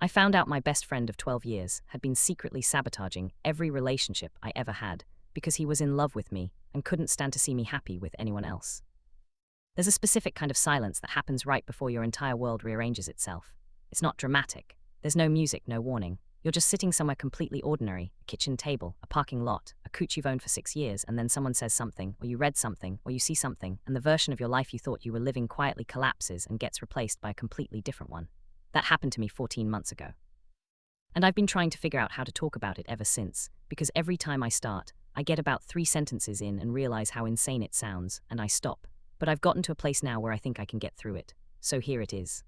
I found out my best friend of 12 years had been secretly sabotaging every relationship I ever had because he was in love with me and couldn't stand to see me happy with anyone else. There's a specific kind of silence that happens right before your entire world rearranges itself. It's not dramatic. There's no music, no warning. You're just sitting somewhere completely ordinary, a kitchen table, a parking lot, a couch you've owned for 6 years, and then someone says something, or you read something, or you see something, and the version of your life you thought you were living quietly collapses and gets replaced by a completely different one. That happened to me 14 months ago. And I've been trying to figure out how to talk about it ever since, because every time I start, I get about 3 sentences in and realize how insane it sounds, and I stop. But I've gotten to a place now where I think I can get through it. So here it is.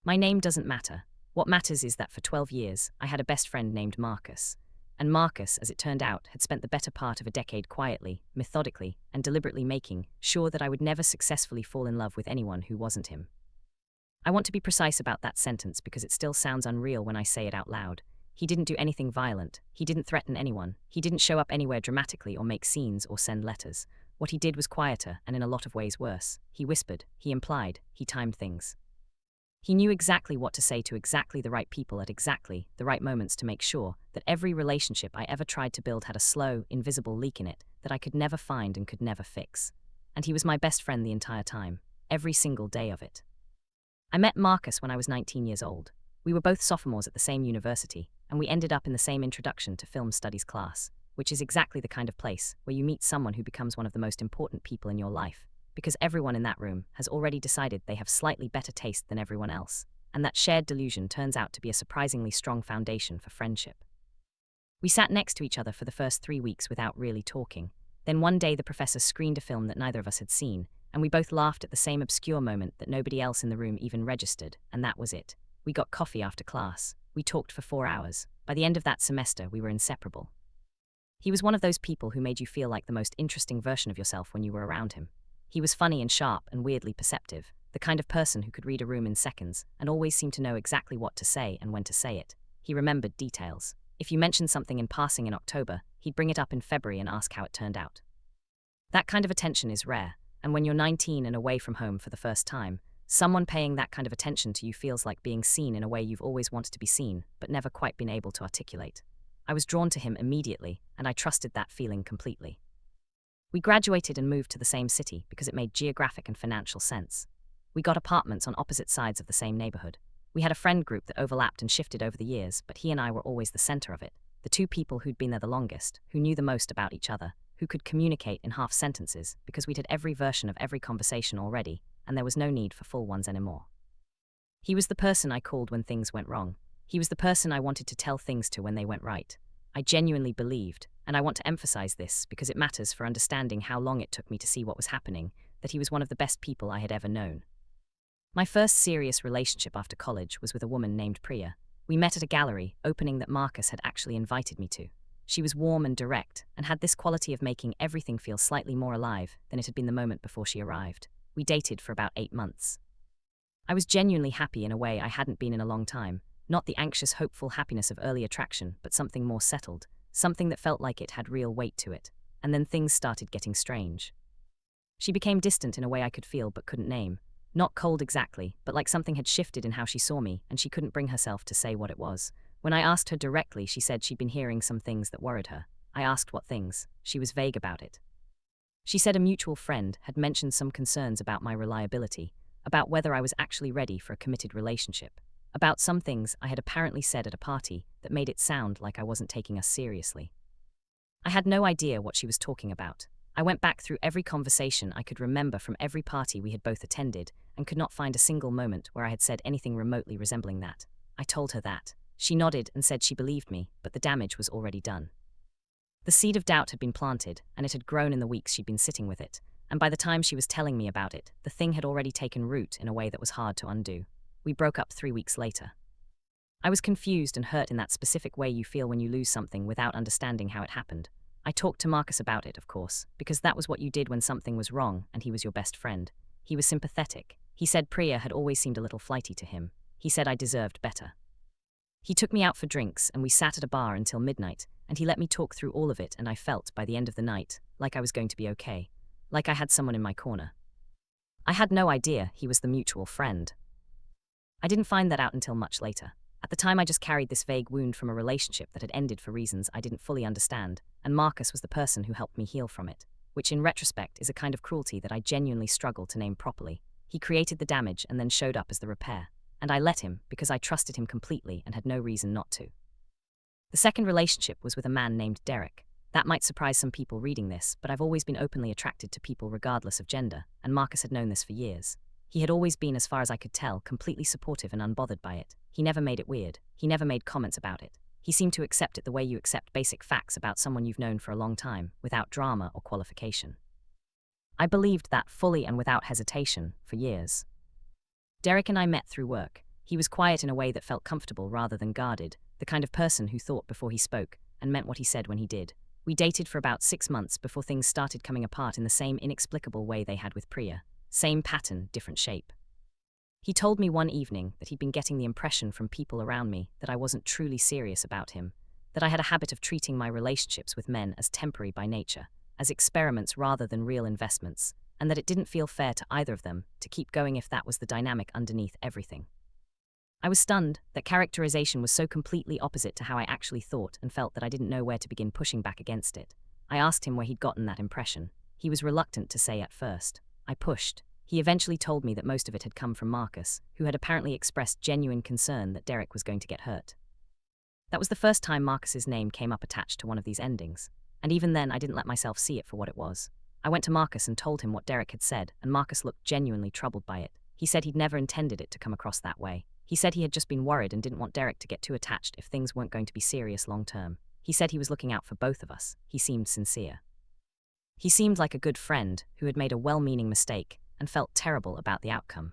My name doesn't matter. What matters is that for 12 years, I had a best friend named Marcus. And Marcus, as it turned out, had spent the better part of a decade quietly, methodically, and deliberately making sure that I would never successfully fall in love with anyone who wasn't him. I want to be precise about that sentence because it still sounds unreal when I say it out loud. He didn't do anything violent. He didn't threaten anyone. He didn't show up anywhere dramatically or make scenes or send letters. What he did was quieter and in a lot of ways worse. He whispered, he implied, he timed things. He knew exactly what to say to exactly the right people at exactly the right moments to make sure that every relationship I ever tried to build had a slow, invisible leak in it that I could never find and could never fix. And he was my best friend the entire time, every single day of it. I met Marcus when I was 19 years old. We were both sophomores at the same university, and we ended up in the same introduction to film studies class, which is exactly the kind of place where you meet someone who becomes one of the most important people in your life, because everyone in that room has already decided they have slightly better taste than everyone else, and that shared delusion turns out to be a surprisingly strong foundation for friendship. We sat next to each other for the first 3 weeks without really talking. Then one day the professor screened a film that neither of us had seen, and we both laughed at the same obscure moment that nobody else in the room even registered, and that was it. We got coffee after class. We talked for 4 hours. By the end of that semester, we were inseparable. He was one of those people who made you feel like the most interesting version of yourself when you were around him. He was funny and sharp and weirdly perceptive, the kind of person who could read a room in seconds and always seemed to know exactly what to say and when to say it. He remembered details. If you mentioned something in passing in October, he'd bring it up in February and ask how it turned out. That kind of attention is rare, and when you're 19 and away from home for the first time, someone paying that kind of attention to you feels like being seen in a way you've always wanted to be seen, but never quite been able to articulate. I was drawn to him immediately, and I trusted that feeling completely. We graduated and moved to the same city because it made geographic and financial sense. We got apartments on opposite sides of the same neighborhood. We had a friend group that overlapped and shifted over the years, but he and I were always the center of it. The two people who'd been there the longest, who knew the most about each other, who could communicate in half sentences because we'd had every version of every conversation already, and there was no need for full ones anymore. He was the person I called when things went wrong. He was the person I wanted to tell things to when they went right. I genuinely believed, and I want to emphasize this because it matters for understanding how long it took me to see what was happening, that he was one of the best people I had ever known. My first serious relationship after college was with a woman named Priya. We met at a gallery opening that Marcus had actually invited me to. She was warm and direct, and had this quality of making everything feel slightly more alive than it had been the moment before she arrived. We dated for about 8 months. I was genuinely happy in a way I hadn't been in a long time, not the anxious, hopeful happiness of early attraction, but something more settled, something that felt like it had real weight to it. And then things started getting strange. She became distant in a way I could feel but couldn't name. Not cold exactly, but like something had shifted in how she saw me, and she couldn't bring herself to say what it was. When I asked her directly, she said she'd been hearing some things that worried her. I asked what things. She was vague about it. She said a mutual friend had mentioned some concerns about my reliability, about whether I was actually ready for a committed relationship, about some things I had apparently said at a party that made it sound like I wasn't taking us seriously. I had no idea what she was talking about. I went back through every conversation I could remember from every party we had both attended and could not find a single moment where I had said anything remotely resembling that. I told her that. She nodded and said she believed me, but the damage was already done. The seed of doubt had been planted, and it had grown in the weeks she'd been sitting with it, and by the time she was telling me about it, the thing had already taken root in a way that was hard to undo. We broke up 3 weeks later. I was confused and hurt in that specific way you feel when you lose something without understanding how it happened. I talked to Marcus about it, of course, because that was what you did when something was wrong and he was your best friend. He was sympathetic. He said Priya had always seemed a little flighty to him. He said I deserved better. He took me out for drinks and we sat at a bar until midnight, and he let me talk through all of it, and I felt, by the end of the night, like I was going to be okay, like I had someone in my corner. I had no idea he was the mutual friend. I didn't find that out until much later. At the time, I just carried this vague wound from a relationship that had ended for reasons I didn't fully understand, and Marcus was the person who helped me heal from it, which in retrospect is a kind of cruelty that I genuinely struggle to name properly. He created the damage and then showed up as the repair, and I let him because I trusted him completely and had no reason not to. The second relationship was with a man named Derek. That might surprise some people reading this, but I've always been openly attracted to people regardless of gender, and Marcus had known this for years. He had always been, as far as I could tell, completely supportive and unbothered by it. He never made it weird. He never made comments about it. He seemed to accept it the way you accept basic facts about someone you've known for a long time, without drama or qualification. I believed that fully and without hesitation for years. Derek and I met through work. He was quiet in a way that felt comfortable rather than guarded, the kind of person who thought before he spoke and meant what he said when he did. We dated for about 6 months before things started coming apart in the same inexplicable way they had with Priya. Same pattern, different shape. He told me one evening that he'd been getting the impression from people around me that I wasn't truly serious about him, that I had a habit of treating my relationships with men as temporary by nature, as experiments rather than real investments, and that it didn't feel fair to either of them to keep going if that was the dynamic underneath everything. I was stunned. That characterization was so completely opposite to how I actually thought and felt that I didn't know where to begin pushing back against it. I asked him where he'd gotten that impression. He was reluctant to say at first. I pushed. He eventually told me that most of it had come from Marcus, who had apparently expressed genuine concern that Derek was going to get hurt. That was the first time Marcus's name came up attached to one of these endings, and even then I didn't let myself see it for what it was. I went to Marcus and told him what Derek had said, and Marcus looked genuinely troubled by it. He said he'd never intended it to come across that way. He said he had just been worried and didn't want Derek to get too attached if things weren't going to be serious long term. He said he was looking out for both of us. He seemed sincere. He seemed like a good friend who had made a well-meaning mistake and felt terrible about the outcome.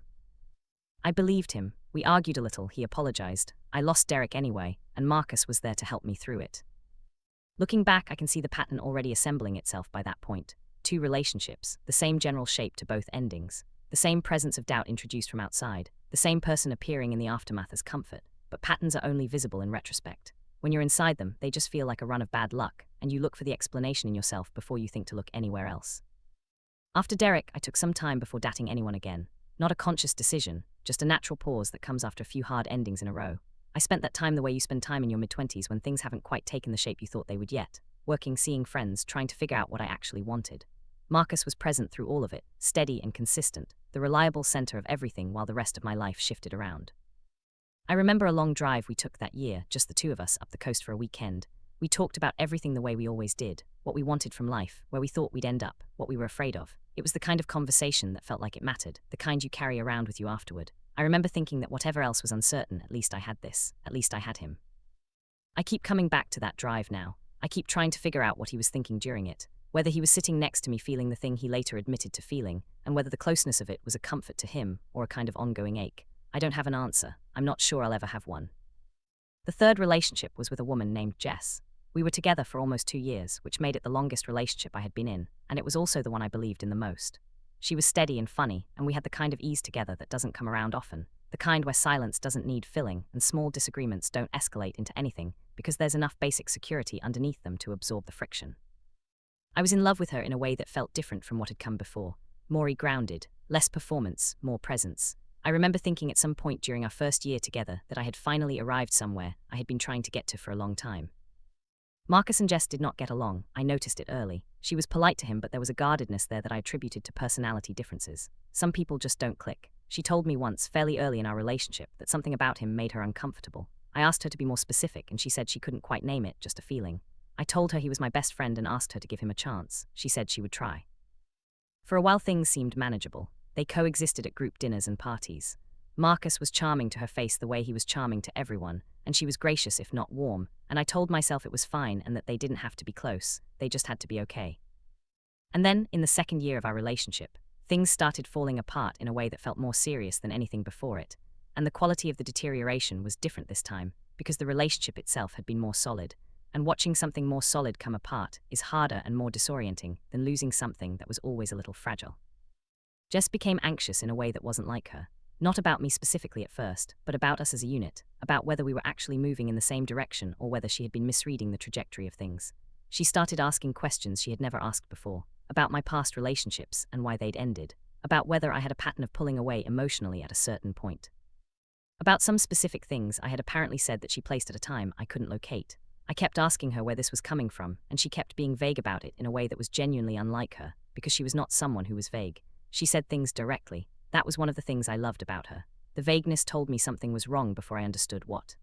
I believed him. We argued a little. He apologized. I lost Derek anyway, and Marcus was there to help me through it. Looking back, I can see the pattern already assembling itself by that point. 2 relationships, the same general shape to both endings, the same presence of doubt introduced from outside, the same person appearing in the aftermath as comfort, but patterns are only visible in retrospect. When you're inside them, they just feel like a run of bad luck, and you look for the explanation in yourself before you think to look anywhere else. After Derek, I took some time before dating anyone again. Not a conscious decision, just a natural pause that comes after a few hard endings in a row. I spent that time the way you spend time in your mid-20s when things haven't quite taken the shape you thought they would yet. Working, seeing friends, trying to figure out what I actually wanted. Marcus was present through all of it, steady and consistent, the reliable center of everything while the rest of my life shifted around. I remember a long drive we took that year, just the 2 of us, up the coast for a weekend. We talked about everything the way we always did, what we wanted from life, where we thought we'd end up, what we were afraid of. It was the kind of conversation that felt like it mattered, the kind you carry around with you afterward. I remember thinking that whatever else was uncertain, at least I had this, at least I had him. I keep coming back to that drive now. I keep trying to figure out what he was thinking during it, whether he was sitting next to me feeling the thing he later admitted to feeling, and whether the closeness of it was a comfort to him or a kind of ongoing ache. I don't have an answer. I'm not sure I'll ever have one. The third relationship was with a woman named Jess. We were together for almost 2 years, which made it the longest relationship I had been in, and it was also the one I believed in the most. She was steady and funny, and we had the kind of ease together that doesn't come around often, the kind where silence doesn't need filling and small disagreements don't escalate into anything because there's enough basic security underneath them to absorb the friction. I was in love with her in a way that felt different from what had come before, more grounded, less performance, more presence. I remember thinking at some point during our first year together that I had finally arrived somewhere I had been trying to get to for a long time. Marcus and Jess did not get along. I noticed it early. She was polite to him, but there was a guardedness there that I attributed to personality differences. Some people just don't click. She told me once, fairly early in our relationship, that something about him made her uncomfortable. I asked her to be more specific, and she said she couldn't quite name it, just a feeling. I told her he was my best friend and asked her to give him a chance. She said she would try. For a while things seemed manageable. They coexisted at group dinners and parties. Marcus was charming to her face the way he was charming to everyone, and she was gracious if not warm, and I told myself it was fine and that they didn't have to be close, they just had to be okay. And then, in the second year of our relationship, things started falling apart in a way that felt more serious than anything before it, and the quality of the deterioration was different this time, because the relationship itself had been more solid, and watching something more solid come apart is harder and more disorienting than losing something that was always a little fragile. Jess became anxious in a way that wasn't like her. Not about me specifically at first, but about us as a unit, about whether we were actually moving in the same direction or whether she had been misreading the trajectory of things. She started asking questions she had never asked before, about my past relationships and why they'd ended, about whether I had a pattern of pulling away emotionally at a certain point. about some specific things I had apparently said that she placed at a time I couldn't locate. I kept asking her where this was coming from, and she kept being vague about it in a way that was genuinely unlike her, because she was not someone who was vague. She said things directly. That was one of the things I loved about her. The vagueness told me something was wrong before I understood what.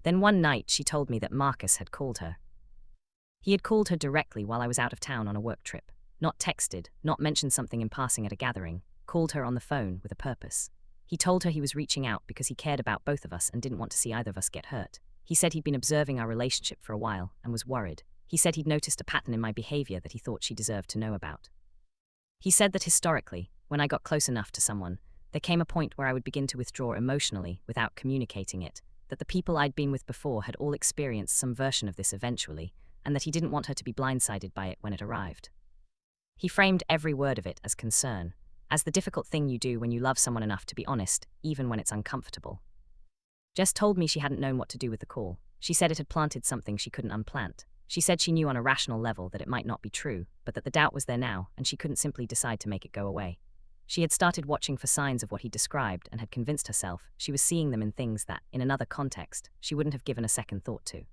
Then one night she told me that Marcus had called her. He had called her directly while I was out of town on a work trip. Not texted, not mentioned something in passing at a gathering, called her on the phone with a purpose. He told her he was reaching out because he cared about both of us and didn't want to see either of us get hurt. He said he'd been observing our relationship for a while and was worried. He said he'd noticed a pattern in my behavior that he thought she deserved to know about. He said that historically, when I got close enough to someone, there came a point where I would begin to withdraw emotionally without communicating it, that the people I'd been with before had all experienced some version of this eventually, and that he didn't want her to be blindsided by it when it arrived. He framed every word of it as concern, as the difficult thing you do when you love someone enough to be honest, even when it's uncomfortable. Jess told me she hadn't known what to do with the call. She said it had planted something she couldn't unplant. She said she knew on a rational level that it might not be true, but that the doubt was there now, and she couldn't simply decide to make it go away. She had started watching for signs of what he described and had convinced herself she was seeing them in things that, in another context, she wouldn't have given a second thought to.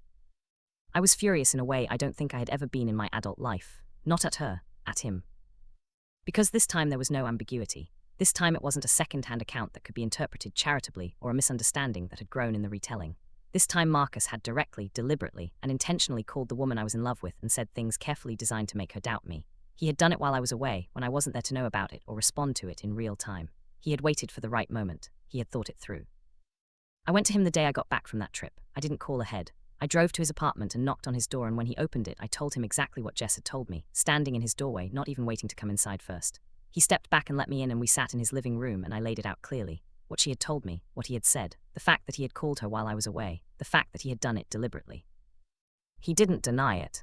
I was furious in a way I don't think I had ever been in my adult life. Not at her, at him. Because this time there was no ambiguity. This time it wasn't a second-hand account that could be interpreted charitably or a misunderstanding that had grown in the retelling. This time Marcus had directly, deliberately, and intentionally called the woman I was in love with and said things carefully designed to make her doubt me. He had done it while I was away, when I wasn't there to know about it or respond to it in real time. He had waited for the right moment. He had thought it through. I went to him the day I got back from that trip. I didn't call ahead. I drove to his apartment and knocked on his door, and when he opened it, I told him exactly what Jess had told me, standing in his doorway, not even waiting to come inside first. He stepped back and let me in, and we sat in his living room, and I laid it out clearly. What she had told me, what he had said, the fact that he had called her while I was away, the fact that he had done it deliberately. He didn't deny it.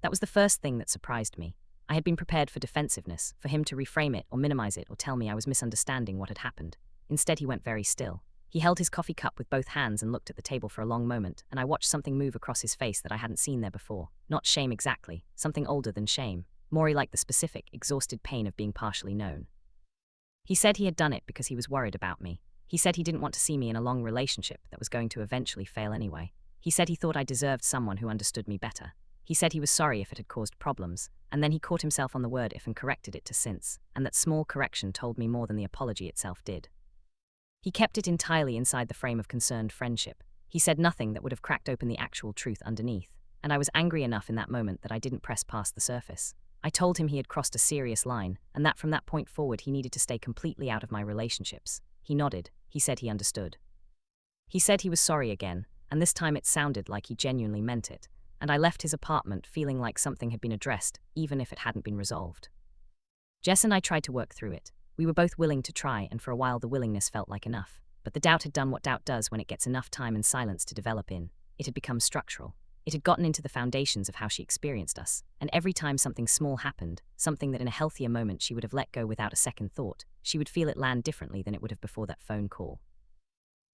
That was the first thing that surprised me. I had been prepared for defensiveness, for him to reframe it or minimize it or tell me I was misunderstanding what had happened. Instead, he went very still. He held his coffee cup with both hands and looked at the table for a long moment, and I watched something move across his face that I hadn't seen there before. Not shame exactly, something older than shame, more like the specific, exhausted pain of being partially known. He said he had done it because he was worried about me. He said he didn't want to see me in a long relationship that was going to eventually fail anyway. He said he thought I deserved someone who understood me better. He said he was sorry if it had caused problems, and then he caught himself on the word if and corrected it to since, and that small correction told me more than the apology itself did. He kept it entirely inside the frame of concerned friendship. He said nothing that would have cracked open the actual truth underneath, and I was angry enough in that moment that I didn't press past the surface. I told him he had crossed a serious line, and that from that point forward he needed to stay completely out of my relationships. He nodded. He said he understood. He said he was sorry again, and this time it sounded like he genuinely meant it, and I left his apartment feeling like something had been addressed, even if it hadn't been resolved. Jess and I tried to work through it. We were both willing to try, and for a while the willingness felt like enough. But the doubt had done what doubt does when it gets enough time and silence to develop in. It had become structural. It had gotten into the foundations of how she experienced us, and every time something small happened, something that in a healthier moment she would have let go without a second thought, she would feel it land differently than it would have before that phone call.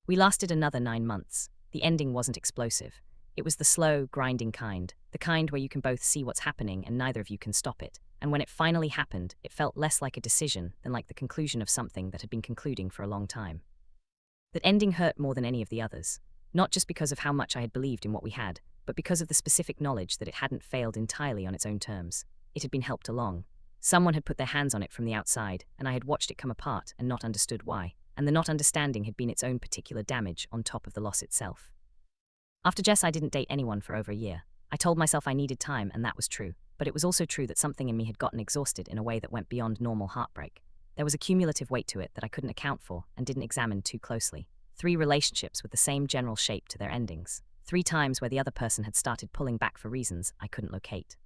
We lasted another 9 months. The ending wasn't explosive. It was the slow, grinding kind, the kind where you can both see what's happening and neither of you can stop it. And when it finally happened, it felt less like a decision than like the conclusion of something that had been concluding for a long time. That ending hurt more than any of the others, not just because of how much I had believed in what we had, but because of the specific knowledge that it hadn't failed entirely on its own terms. It had been helped along. Someone had put their hands on it from the outside, and I had watched it come apart and not understood why, and the not understanding had been its own particular damage on top of the loss itself. After Jess, I didn't date anyone for over a year. I told myself I needed time, and that was true, but it was also true that something in me had gotten exhausted in a way that went beyond normal heartbreak. There was a cumulative weight to it that I couldn't account for and didn't examine too closely. 3 relationships with the same general shape to their endings. 3 times where the other person had started pulling back for reasons I couldn't locate.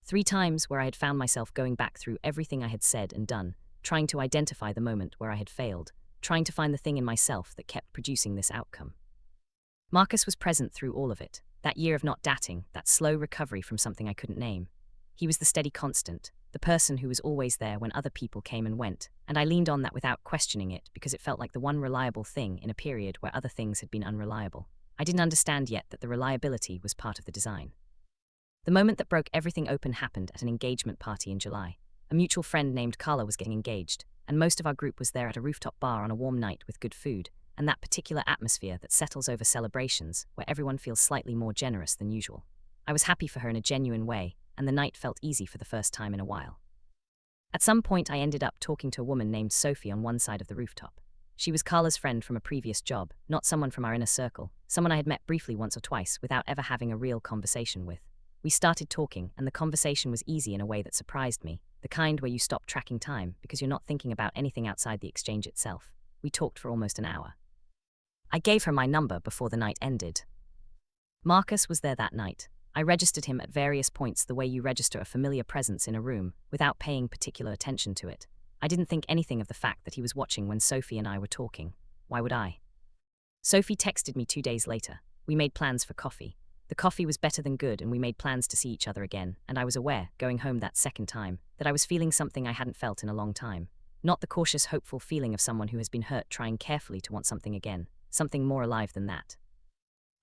3 times where I had found myself going back through everything I had said and done, trying to identify the moment where I had failed, trying to find the thing in myself that kept producing this outcome. Marcus was present through all of it, that year of not dating, that slow recovery from something I couldn't name. He was the steady constant, the person who was always there when other people came and went, and I leaned on that without questioning it because it felt like the one reliable thing in a period where other things had been unreliable. I didn't understand yet that the reliability was part of the design. The moment that broke everything open happened at an engagement party in July. A mutual friend named Carla was getting engaged, and most of our group was there at a rooftop bar on a warm night with good food, and that particular atmosphere that settles over celebrations where everyone feels slightly more generous than usual. I was happy for her in a genuine way, and the night felt easy for the first time in a while. At some point, I ended up talking to a woman named Sophie on one side of the rooftop. She was Carla's friend from a previous job, not someone from our inner circle, someone I had met briefly once or twice without ever having a real conversation with. We started talking, and the conversation was easy in a way that surprised me, the kind where you stop tracking time because you're not thinking about anything outside the exchange itself. We talked for almost an hour. I gave her my number before the night ended. Marcus was there that night. I registered him at various points the way you register a familiar presence in a room, without paying particular attention to it. I didn't think anything of the fact that he was watching when Sophie and I were talking. Why would I? Sophie texted me 2 days later. We made plans for coffee. The coffee was better than good, and we made plans to see each other again, and I was aware, going home that second time, that I was feeling something I hadn't felt in a long time. Not the cautious, hopeful feeling of someone who has been hurt trying carefully to want something again, something more alive than that.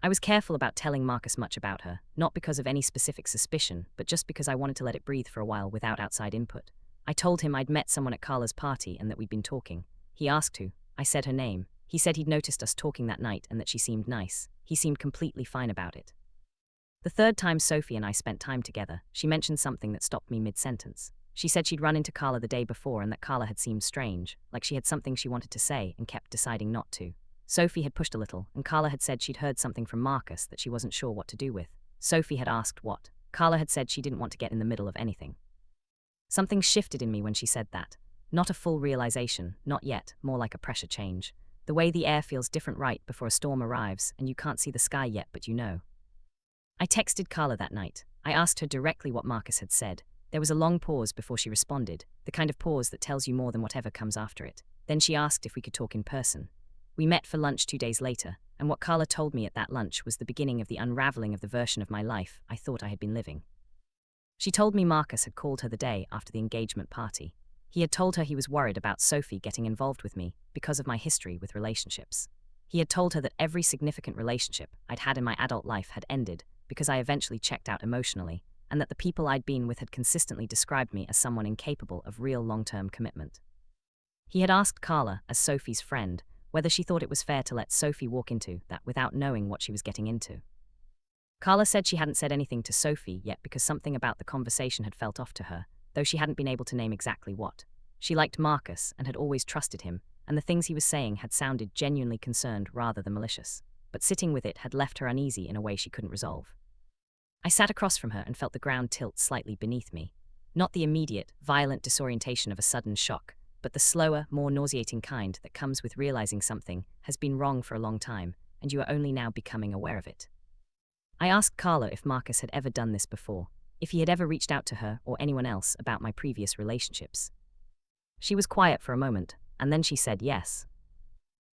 I was careful about telling Marcus much about her, not because of any specific suspicion, but just because I wanted to let it breathe for a while without outside input. I told him I'd met someone at Carla's party and that we'd been talking. He asked who. I said her name. He said he'd noticed us talking that night and that she seemed nice. He seemed completely fine about it. The third time Sophie and I spent time together, she mentioned something that stopped me mid-sentence. She said she'd run into Carla the day before and that Carla had seemed strange, like she had something she wanted to say and kept deciding not to. Sophie had pushed a little, and Carla had said she'd heard something from Marcus that she wasn't sure what to do with. Sophie had asked what. Carla had said she didn't want to get in the middle of anything. Something shifted in me when she said that. Not a full realization, not yet, more like a pressure change. The way the air feels different right before a storm arrives, and you can't see the sky yet, but you know. I texted Carla that night. I asked her directly what Marcus had said. There was a long pause before she responded, the kind of pause that tells you more than whatever comes after it. Then she asked if we could talk in person. We met for lunch 2 days later, and what Carla told me at that lunch was the beginning of the unraveling of the version of my life I thought I had been living. She told me Marcus had called her the day after the engagement party. He had told her he was worried about Sophie getting involved with me because of my history with relationships. He had told her that every significant relationship I'd had in my adult life had ended because I eventually checked out emotionally, and that the people I'd been with had consistently described me as someone incapable of real long-term commitment. He had asked Carla, as Sophie's friend, whether she thought it was fair to let Sophie walk into that without knowing what she was getting into. Carla said she hadn't said anything to Sophie yet because something about the conversation had felt off to her, though she hadn't been able to name exactly what. She liked Marcus and had always trusted him, and the things he was saying had sounded genuinely concerned rather than malicious, but sitting with it had left her uneasy in a way she couldn't resolve. I sat across from her and felt the ground tilt slightly beneath me. Not the immediate, violent disorientation of a sudden shock, but the slower, more nauseating kind that comes with realizing something has been wrong for a long time, and you are only now becoming aware of it. I asked Carla if Marcus had ever done this before, if he had ever reached out to her or anyone else about my previous relationships. She was quiet for a moment, and then she said yes.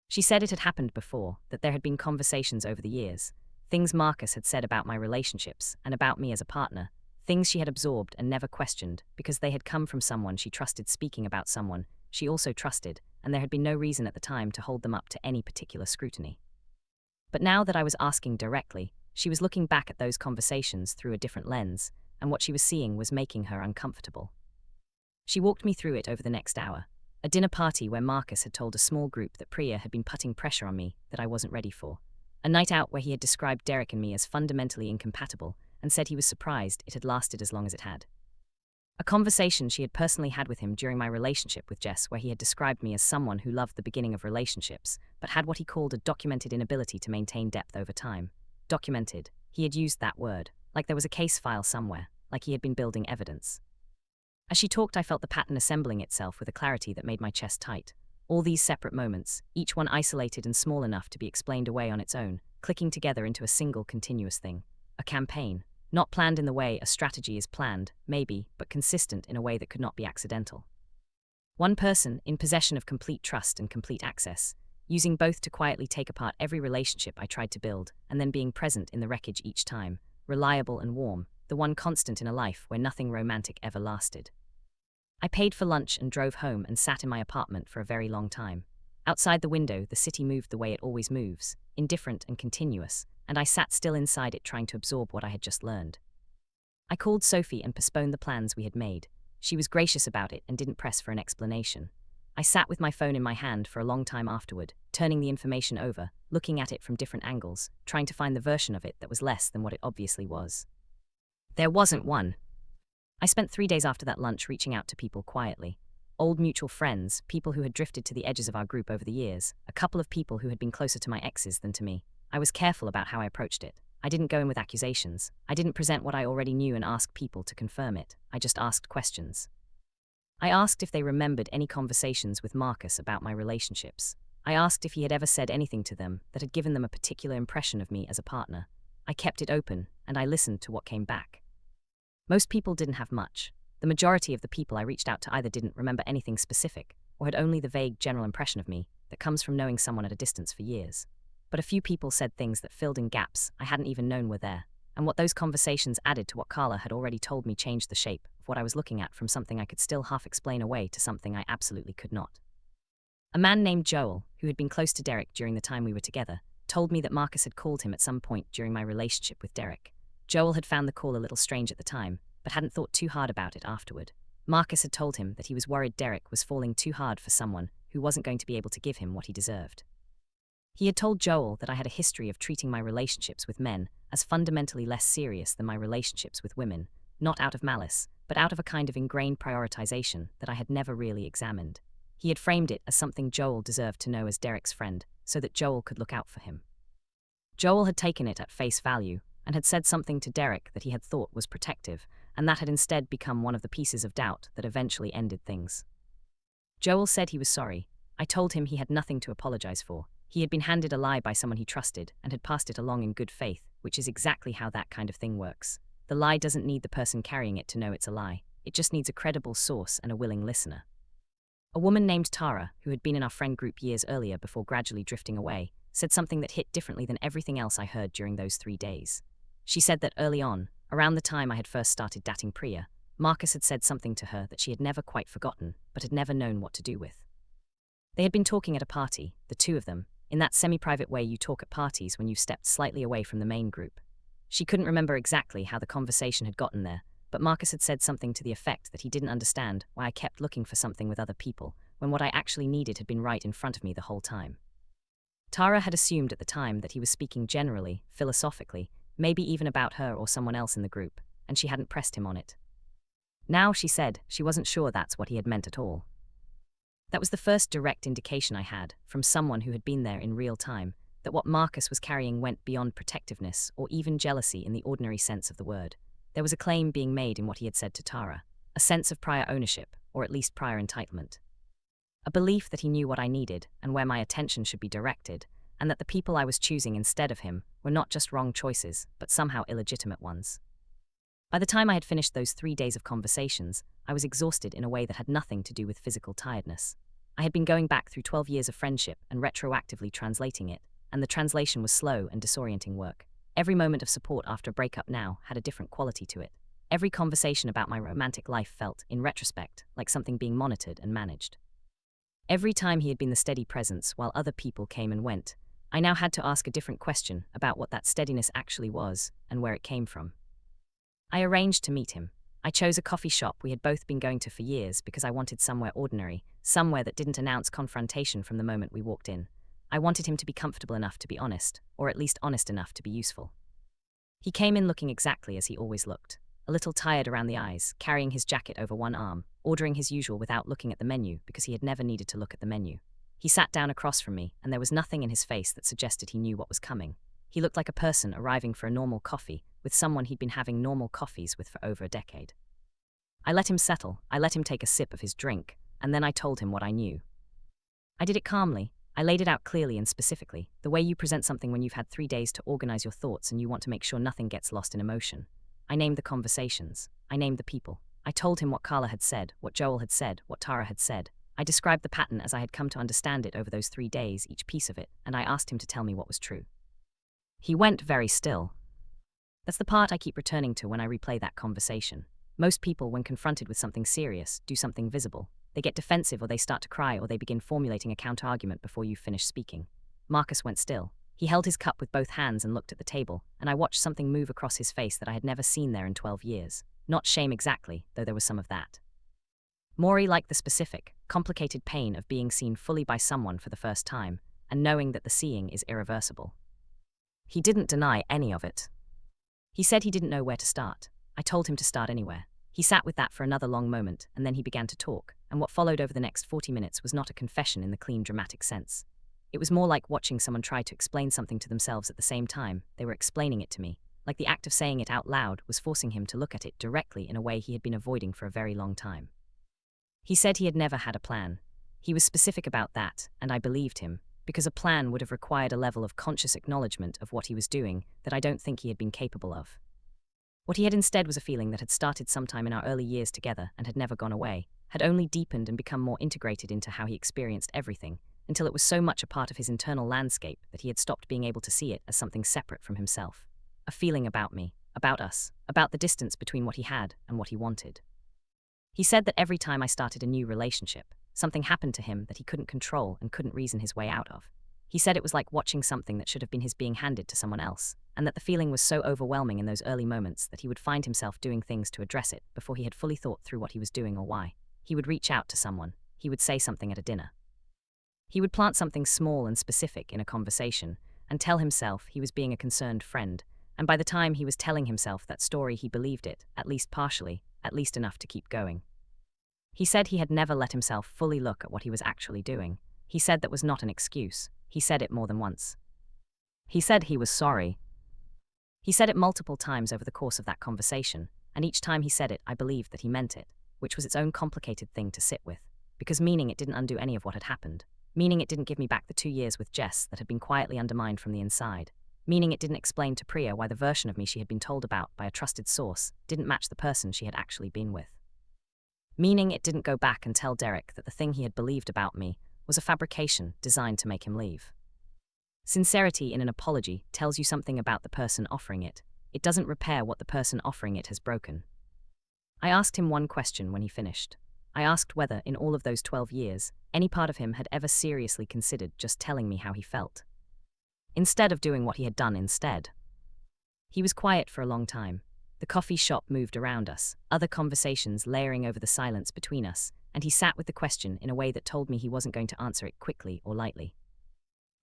She said it had happened before, that there had been conversations over the years, things Marcus had said about my relationships and about me as a partner, things she had absorbed and never questioned because they had come from someone she trusted speaking about someone she also trusted, and there had been no reason at the time to hold them up to any particular scrutiny. But now that I was asking directly, she was looking back at those conversations through a different lens, and what she was seeing was making her uncomfortable. She walked me through it over the next hour, a dinner party where Marcus had told a small group that Priya had been putting pressure on me that I wasn't ready for, a night out where he had described Derek and me as fundamentally incompatible and said he was surprised it had lasted as long as it had. A conversation she had personally had with him during my relationship with Jess where he had described me as someone who loved the beginning of relationships, but had what he called a documented inability to maintain depth over time. Documented. He had used that word, like there was a case file somewhere, like he had been building evidence. As she talked, I felt the pattern assembling itself with a clarity that made my chest tight. All these separate moments, each one isolated and small enough to be explained away on its own, clicking together into a single continuous thing. A campaign. Not planned in the way a strategy is planned, maybe, but consistent in a way that could not be accidental. One person, in possession of complete trust and complete access, using both to quietly take apart every relationship I tried to build, and then being present in the wreckage each time, reliable and warm, the one constant in a life where nothing romantic ever lasted. I paid for lunch and drove home and sat in my apartment for a very long time. Outside the window, the city moved the way it always moves, indifferent and continuous, and I sat still inside it trying to absorb what I had just learned. I called Sophie and postponed the plans we had made. She was gracious about it and didn't press for an explanation. I sat with my phone in my hand for a long time afterward, turning the information over, looking at it from different angles, trying to find the version of it that was less than what it obviously was. There wasn't one. I spent 3 days after that lunch reaching out to people quietly. Old mutual friends, people who had drifted to the edges of our group over the years, a couple of people who had been closer to my exes than to me. I was careful about how I approached it. I didn't go in with accusations. I didn't present what I already knew and ask people to confirm it. I just asked questions. I asked if they remembered any conversations with Marcus about my relationships. I asked if he had ever said anything to them that had given them a particular impression of me as a partner. I kept it open, and I listened to what came back. Most people didn't have much. The majority of the people I reached out to either didn't remember anything specific, or had only the vague general impression of me that comes from knowing someone at a distance for years. But a few people said things that filled in gaps I hadn't even known were there, and what those conversations added to what Carla had already told me changed the shape of what I was looking at from something I could still half explain away to something I absolutely could not. A man named Joel, who had been close to Derek during the time we were together, told me that Marcus had called him at some point during my relationship with Derek. Joel had found the call a little strange at the time, but hadn't thought too hard about it afterward. Marcus had told him that he was worried Derek was falling too hard for someone who wasn't going to be able to give him what he deserved. He had told Joel that I had a history of treating my relationships with men as fundamentally less serious than my relationships with women, not out of malice, but out of a kind of ingrained prioritization that I had never really examined. He had framed it as something Joel deserved to know as Derek's friend, so that Joel could look out for him. Joel had taken it at face value, and had said something to Derek that he had thought was protective, and that had instead become one of the pieces of doubt that eventually ended things. Joel said he was sorry. I told him he had nothing to apologize for. He had been handed a lie by someone he trusted and had passed it along in good faith, which is exactly how that kind of thing works. The lie doesn't need the person carrying it to know it's a lie. It just needs a credible source and a willing listener. A woman named Tara, who had been in our friend group years earlier before gradually drifting away, said something that hit differently than everything else I heard during those 3 days. She said that early on, around the time I had first started dating Priya, Marcus had said something to her that she had never quite forgotten, but had never known what to do with. They had been talking at a party, the two of them, in that semi-private way you talk at parties when you've stepped slightly away from the main group. She couldn't remember exactly how the conversation had gotten there, but Marcus had said something to the effect that he didn't understand why I kept looking for something with other people, when what I actually needed had been right in front of me the whole time. Tara had assumed at the time that he was speaking generally, philosophically, maybe even about her or someone else in the group, and she hadn't pressed him on it. Now, she said, she wasn't sure that's what he had meant at all. That was the first direct indication I had, from someone who had been there in real time, that what Marcus was carrying went beyond protectiveness or even jealousy in the ordinary sense of the word. There was a claim being made in what he had said to Tara, a sense of prior ownership, or at least prior entitlement. A belief that he knew what I needed and where my attention should be directed, and that the people I was choosing instead of him were not just wrong choices, but somehow illegitimate ones. By the time I had finished those 3 days of conversations, I was exhausted in a way that had nothing to do with physical tiredness. I had been going back through 12 years of friendship and retroactively translating it, and the translation was slow and disorienting work. Every moment of support after a breakup now had a different quality to it. Every conversation about my romantic life felt, in retrospect, like something being monitored and managed. Every time he had been the steady presence while other people came and went, I now had to ask a different question about what that steadiness actually was and where it came from. I arranged to meet him. I chose a coffee shop we had both been going to for years because I wanted somewhere ordinary, somewhere that didn't announce confrontation from the moment we walked in. I wanted him to be comfortable enough to be honest, or at least honest enough to be useful. He came in looking exactly as he always looked, a little tired around the eyes, carrying his jacket over one arm, ordering his usual without looking at the menu because he had never needed to look at the menu. He sat down across from me, and there was nothing in his face that suggested he knew what was coming. He looked like a person arriving for a normal coffee with someone he'd been having normal coffees with for over a decade. I let him settle, I let him take a sip of his drink, and then I told him what I knew. I did it calmly. I laid it out clearly and specifically, the way you present something when you've had 3 days to organize your thoughts and you want to make sure nothing gets lost in emotion. I named the conversations. I named the people. I told him what Carla had said, what Joel had said, what Tara had said. I described the pattern as I had come to understand it over those 3 days, each piece of it, and I asked him to tell me what was true. He went very still. That's the part I keep returning to when I replay that conversation. Most people, when confronted with something serious, do something visible. They get defensive, or they start to cry, or they begin formulating a counter-argument before you finish speaking. Marcus went still. He held his cup with both hands and looked at the table, and I watched something move across his face that I had never seen there in 12 years. Not shame exactly, though there was some of that. Maury liked the specific, complicated pain of being seen fully by someone for the first time, and knowing that the seeing is irreversible. He didn't deny any of it. He said he didn't know where to start. I told him to start anywhere. He sat with that for another long moment, and then he began to talk, and what followed over the next 40 minutes was not a confession in the clean, dramatic sense. It was more like watching someone try to explain something to themselves at the same time they were explaining it to me, like the act of saying it out loud was forcing him to look at it directly in a way he had been avoiding for a very long time. He said he had never had a plan. He was specific about that, and I believed him, because a plan would have required a level of conscious acknowledgement of what he was doing that I don't think he had been capable of. What he had instead was a feeling that had started sometime in our early years together and had never gone away, had only deepened and become more integrated into how he experienced everything, until it was so much a part of his internal landscape that he had stopped being able to see it as something separate from himself. A feeling about me, about us, about the distance between what he had and what he wanted. He said that every time I started a new relationship, something happened to him that he couldn't control and couldn't reason his way out of. He said it was like watching something that should have been his being handed to someone else, and that the feeling was so overwhelming in those early moments that he would find himself doing things to address it before he had fully thought through what he was doing or why. He would reach out to someone. He would say something at a dinner. He would plant something small and specific in a conversation and tell himself he was being a concerned friend, and by the time he was telling himself that story he believed it, at least partially, at least enough to keep going. He said he had never let himself fully look at what he was actually doing. He said that was not an excuse. He said it more than once. He said he was sorry. He said it multiple times over the course of that conversation, and each time he said it, I believed that he meant it, which was its own complicated thing to sit with, because meaning it didn't undo any of what had happened, meaning it didn't give me back the 2 years with Jess that had been quietly undermined from the inside, meaning it didn't explain to Priya why the version of me she had been told about by a trusted source didn't match the person she had actually been with. Meaning it didn't go back and tell Derek that the thing he had believed about me was a fabrication designed to make him leave. Sincerity in an apology tells you something about the person offering it. It doesn't repair what the person offering it has broken. I asked him one question when he finished. I asked whether, in all of those 12 years, any part of him had ever seriously considered just telling me how he felt, instead of doing what he had done instead. He was quiet for a long time. The coffee shop moved around us, other conversations layering over the silence between us, and he sat with the question in a way that told me he wasn't going to answer it quickly or lightly.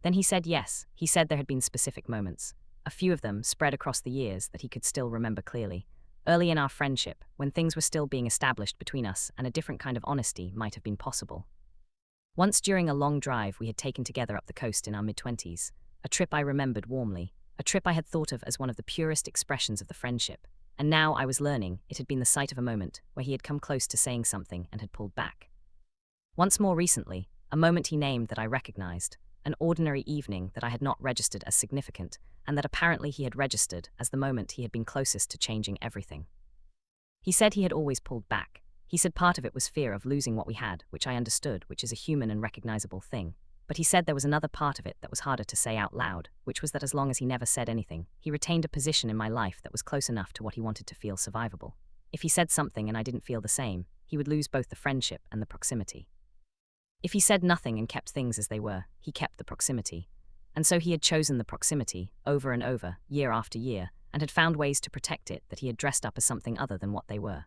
Then he said yes. He said there had been specific moments, a few of them spread across the years that he could still remember clearly, early in our friendship, when things were still being established between us and a different kind of honesty might have been possible. Once during a long drive we had taken together up the coast in our mid-20s, a trip I remembered warmly, a trip I had thought of as one of the purest expressions of the friendship, and now I was learning it had been the site of a moment where he had come close to saying something and had pulled back. Once more recently, a moment he named that I recognized, an ordinary evening that I had not registered as significant, and that apparently he had registered as the moment he had been closest to changing everything. He said he had always pulled back. He said part of it was fear of losing what we had, which I understood, which is a human and recognizable thing. But he said there was another part of it that was harder to say out loud, which was that as long as he never said anything, he retained a position in my life that was close enough to what he wanted to feel survivable. If he said something and I didn't feel the same, he would lose both the friendship and the proximity. If he said nothing and kept things as they were, he kept the proximity. And so he had chosen the proximity, over and over, year after year, and had found ways to protect it that he had dressed up as something other than what they were.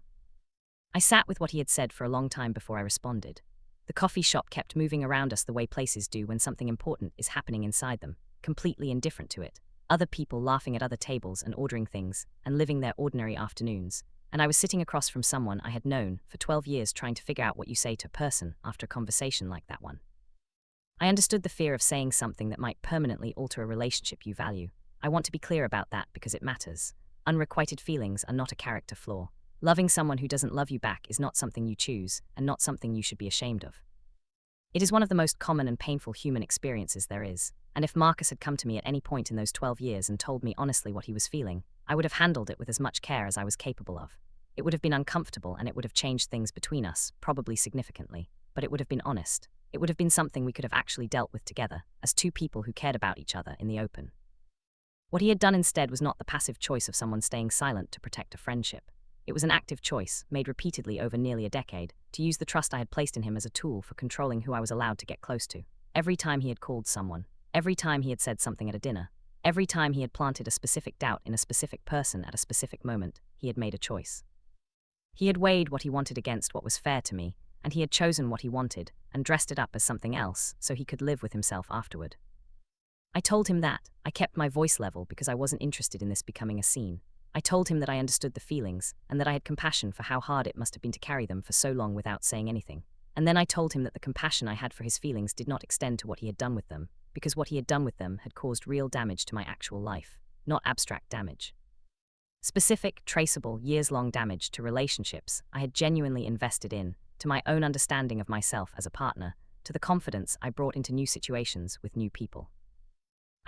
I sat with what he had said for a long time before I responded. The coffee shop kept moving around us the way places do when something important is happening inside them, completely indifferent to it. Other people laughing at other tables and ordering things, and living their ordinary afternoons. And I was sitting across from someone I had known for 12 years trying to figure out what you say to a person after a conversation like that one. I understood the fear of saying something that might permanently alter a relationship you value. I want to be clear about that because it matters. Unrequited feelings are not a character flaw. Loving someone who doesn't love you back is not something you choose, and not something you should be ashamed of. It is one of the most common and painful human experiences there is, and if Marcus had come to me at any point in those 12 years and told me honestly what he was feeling, I would have handled it with as much care as I was capable of. It would have been uncomfortable and it would have changed things between us, probably significantly, but it would have been honest. It would have been something we could have actually dealt with together, as two people who cared about each other in the open. What he had done instead was not the passive choice of someone staying silent to protect a friendship. It was an active choice, made repeatedly over nearly a decade, to use the trust I had placed in him as a tool for controlling who I was allowed to get close to. Every time he had called someone, every time he had said something at a dinner, every time he had planted a specific doubt in a specific person at a specific moment, he had made a choice. He had weighed what he wanted against what was fair to me, and he had chosen what he wanted, and dressed it up as something else, so he could live with himself afterward. I told him that. I kept my voice level because I wasn't interested in this becoming a scene. I told him that I understood the feelings, and that I had compassion for how hard it must have been to carry them for so long without saying anything. And then I told him that the compassion I had for his feelings did not extend to what he had done with them, because what he had done with them had caused real damage to my actual life, not abstract damage. Specific, traceable, years-long damage to relationships I had genuinely invested in, to my own understanding of myself as a partner, to the confidence I brought into new situations with new people.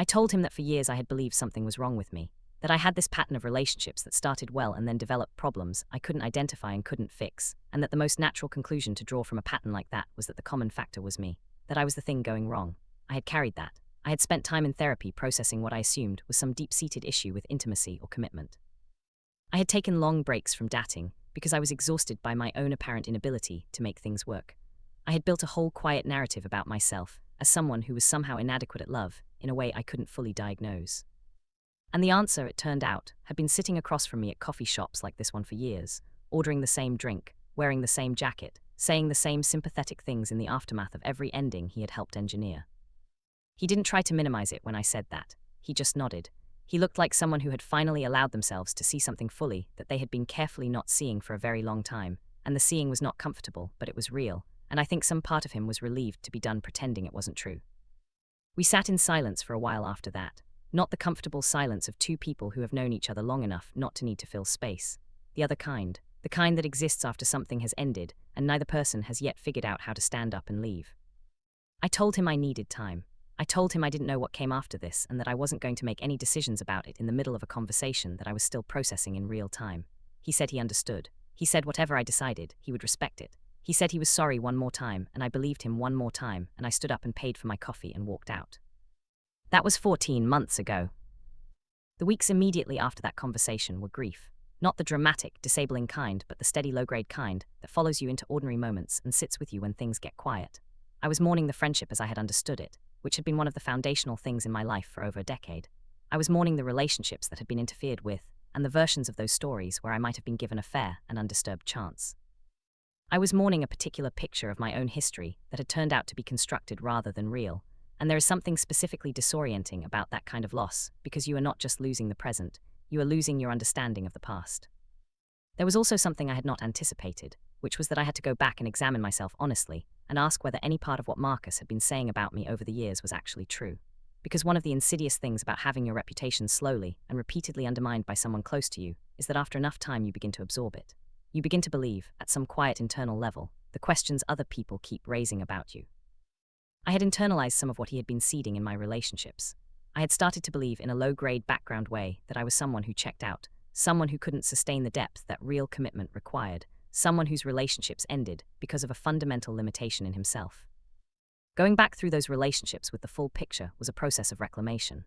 I told him that for years I had believed something was wrong with me, that I had this pattern of relationships that started well and then developed problems I couldn't identify and couldn't fix, and that the most natural conclusion to draw from a pattern like that was that the common factor was me, that I was the thing going wrong. I had carried that. I had spent time in therapy processing what I assumed was some deep-seated issue with intimacy or commitment. I had taken long breaks from dating because I was exhausted by my own apparent inability to make things work. I had built a whole quiet narrative about myself as someone who was somehow inadequate at love in a way I couldn't fully diagnose. And the answer, it turned out, had been sitting across from me at coffee shops like this one for years, ordering the same drink, wearing the same jacket, saying the same sympathetic things in the aftermath of every ending he had helped engineer. He didn't try to minimize it when I said that. He just nodded. He looked like someone who had finally allowed themselves to see something fully that they had been carefully not seeing for a very long time, and the seeing was not comfortable, but it was real, and I think some part of him was relieved to be done pretending it wasn't true. We sat in silence for a while after that, not the comfortable silence of two people who have known each other long enough not to need to fill space. The other kind, the kind that exists after something has ended and neither person has yet figured out how to stand up and leave. I told him I needed time. I told him I didn't know what came after this and that I wasn't going to make any decisions about it in the middle of a conversation that I was still processing in real time. He said he understood. He said whatever I decided, he would respect it. He said he was sorry one more time, and I believed him one more time, and I stood up and paid for my coffee and walked out. That was 14 months ago. The weeks immediately after that conversation were grief. Not the dramatic, disabling kind, but the steady, low-grade kind that follows you into ordinary moments and sits with you when things get quiet. I was mourning the friendship as I had understood it, which had been one of the foundational things in my life for over a decade. I was mourning the relationships that had been interfered with, and the versions of those stories where I might have been given a fair and undisturbed chance. I was mourning a particular picture of my own history that had turned out to be constructed rather than real, and there is something specifically disorienting about that kind of loss, because you are not just losing the present, you are losing your understanding of the past. There was also something I had not anticipated, which was that I had to go back and examine myself honestly, and ask whether any part of what Marcus had been saying about me over the years was actually true. Because one of the insidious things about having your reputation slowly and repeatedly undermined by someone close to you is that after enough time you begin to absorb it. You begin to believe, at some quiet internal level, the questions other people keep raising about you. I had internalized some of what he had been seeding in my relationships. I had started to believe in a low-grade background way that I was someone who checked out, someone who couldn't sustain the depth that real commitment required, someone whose relationships ended because of a fundamental limitation in himself. Going back through those relationships with the full picture was a process of reclamation.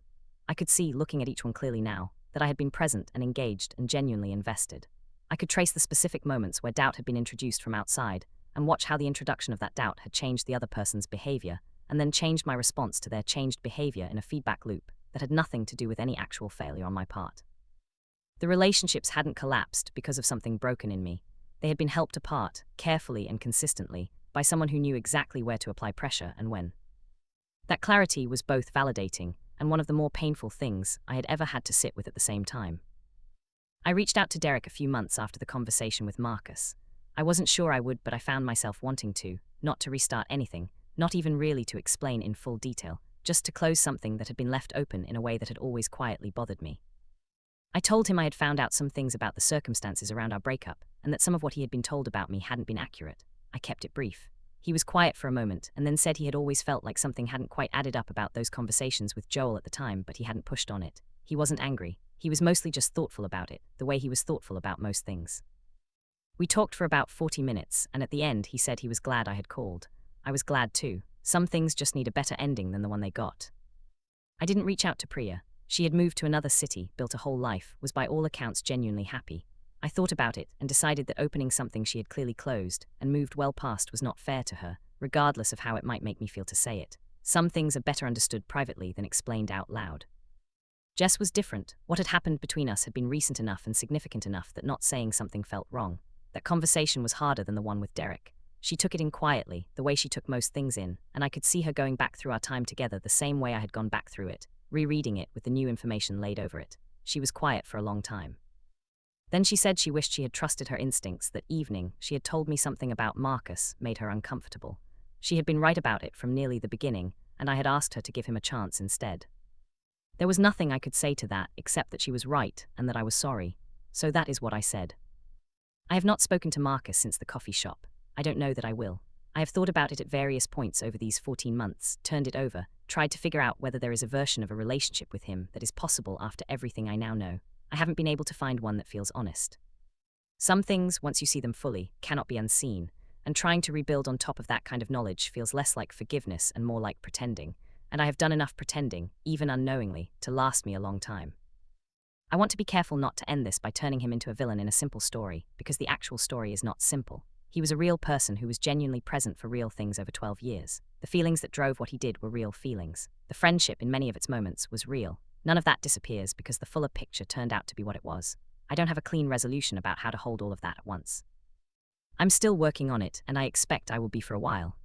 I could see, looking at each one clearly now, that I had been present and engaged and genuinely invested. I could trace the specific moments where doubt had been introduced from outside, and watch how the introduction of that doubt had changed the other person's behavior, and then changed my response to their changed behavior in a feedback loop that had nothing to do with any actual failure on my part. The relationships hadn't collapsed because of something broken in me. They had been helped apart, carefully and consistently, by someone who knew exactly where to apply pressure and when. That clarity was both validating and one of the more painful things I had ever had to sit with at the same time. I reached out to Derek a few months after the conversation with Marcus. I wasn't sure I would, but I found myself wanting to, not to restart anything, not even really to explain in full detail, just to close something that had been left open in a way that had always quietly bothered me. I told him I had found out some things about the circumstances around our breakup, and that some of what he had been told about me hadn't been accurate. I kept it brief. He was quiet for a moment, and then said he had always felt like something hadn't quite added up about those conversations with Joel at the time, but he hadn't pushed on it. He wasn't angry. He was mostly just thoughtful about it, the way he was thoughtful about most things. We talked for about 40 minutes, and at the end he said he was glad I had called. I was glad too. Some things just need a better ending than the one they got. I didn't reach out to Priya. She had moved to another city, built a whole life, was by all accounts genuinely happy. I thought about it and decided that opening something she had clearly closed and moved well past was not fair to her, regardless of how it might make me feel to say it. Some things are better understood privately than explained out loud. Jess was different. What had happened between us had been recent enough and significant enough that not saying something felt wrong. That conversation was harder than the one with Derek. She took it in quietly, the way she took most things in, and I could see her going back through our time together the same way I had gone back through it, rereading it with the new information laid over it. She was quiet for a long time. Then she said she wished she had trusted her instincts. That evening, she had told me something about Marcus made her uncomfortable. She had been right about it from nearly the beginning, and I had asked her to give him a chance instead. There was nothing I could say to that except that she was right and that I was sorry. So that is what I said. I have not spoken to Marcus since the coffee shop. I don't know that I will. I have thought about it at various points over these 14 months, turned it over, tried to figure out whether there is a version of a relationship with him that is possible after everything I now know. I haven't been able to find one that feels honest. Some things, once you see them fully, cannot be unseen, and trying to rebuild on top of that kind of knowledge feels less like forgiveness and more like pretending, and I have done enough pretending, even unknowingly, to last me a long time. I want to be careful not to end this by turning him into a villain in a simple story, because the actual story is not simple. He was a real person who was genuinely present for real things over 12 years. The feelings that drove what he did were real feelings. The friendship, in many of its moments, was real. None of that disappears because the fuller picture turned out to be what it was. I don't have a clean resolution about how to hold all of that at once. I'm still working on it, and I expect I will be for a while.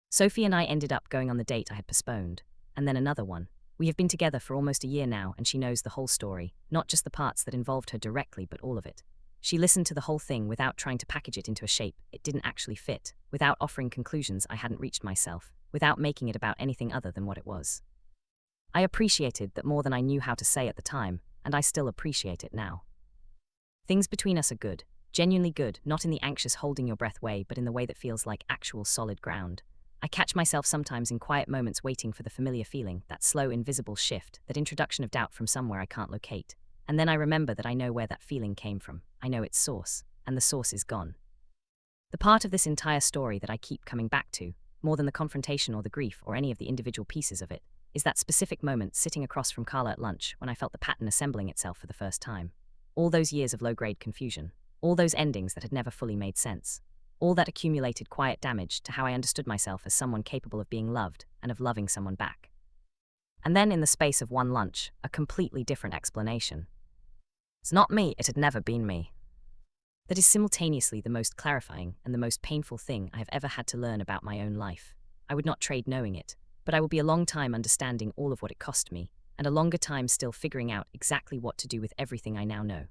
Sophie and I ended up going on the date I had postponed, and then another one. We have been together for almost a year now, and she knows the whole story, not just the parts that involved her directly, but all of it. She listened to the whole thing without trying to package it into a shape it didn't actually fit, without offering conclusions I hadn't reached myself, without making it about anything other than what it was. I appreciated that more than I knew how to say at the time, and I still appreciate it now. Things between us are good, genuinely good, not in the anxious holding your breath way, but in the way that feels like actual solid ground. I catch myself sometimes in quiet moments waiting for the familiar feeling, that slow, invisible shift, that introduction of doubt from somewhere I can't locate. And then I remember that I know where that feeling came from. I know its source, and the source is gone. The part of this entire story that I keep coming back to, more than the confrontation or the grief or any of the individual pieces of it, is that specific moment sitting across from Carla at lunch when I felt the pattern assembling itself for the first time. All those years of low-grade confusion, all those endings that had never fully made sense, all that accumulated quiet damage to how I understood myself as someone capable of being loved and of loving someone back. And then in the space of one lunch, a completely different explanation. It's not me, it had never been me. That is simultaneously the most clarifying and the most painful thing I have ever had to learn about my own life. I would not trade knowing it, but I will be a long time understanding all of what it cost me, and a longer time still figuring out exactly what to do with everything I now know.